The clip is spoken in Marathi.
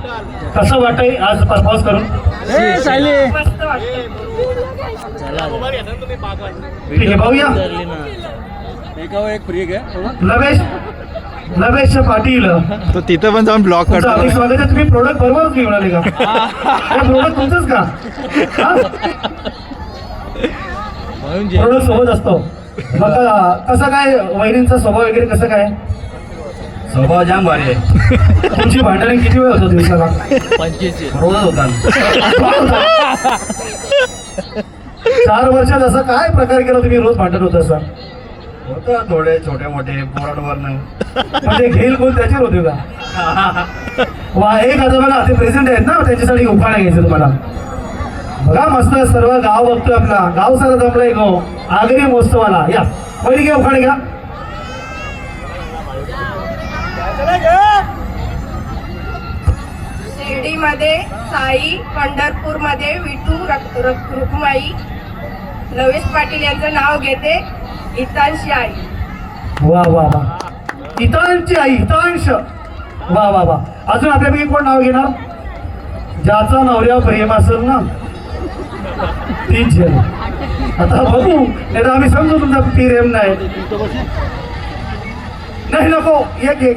कसं वाटतंय आज परफॉर्मन्स करून? मस्त वाटतं. ठीक आहे पाहूया. लवेश पाटील तो तिथं पण जाऊन ब्लॉक तुमचं करतो. अधिक स्वागत आहे. तुम्ही प्रोडक्ट बरोबरच घेऊन आले का? प्रोडक्ट तुमचंच का? प्रोडक्ट सोबत असतो. मग कसं काय वहिनींचा स्वभाव वगैरे कसं काय? स्वभाव जाम भारी आहे. तुमची भांडणे किती वेळ होतो दिवसाला? 25 रोज होता. 4 वर्षात असं काय प्रकार केला तुम्ही रोज भांडण होत असं? होतं थोडे छोटे मोठे पोरांवर नाही. म्हणजे घेईल कोण त्याच्यावर होते का? वा एक आता बघा ते प्रेझेंट आहेत ना त्यांच्यासाठी उखाणा घ्यायचं तुम्हाला. बघा मस्त सर्व गाव बघतोय आपला. गाव सारा जमलाय गाव आगरी महोत्सवाला. या पहिली घ्या उखाणे घ्या. शिर्डीमध्ये साई, पंढरपूरमध्ये विठू रुक्माई. लवेश पाटील यांचं नाव घेते हितांशी आई. वा वा वा हितांची आई हितांश. वा वा वा अजून आपल्यापैकी कोण नाव घेणार? ज्याचा नवऱ्या प्रेम असेल ना तीच जण. आता बघू नाही तर आम्ही समजू तुमचा प्रेम नाही. नको एक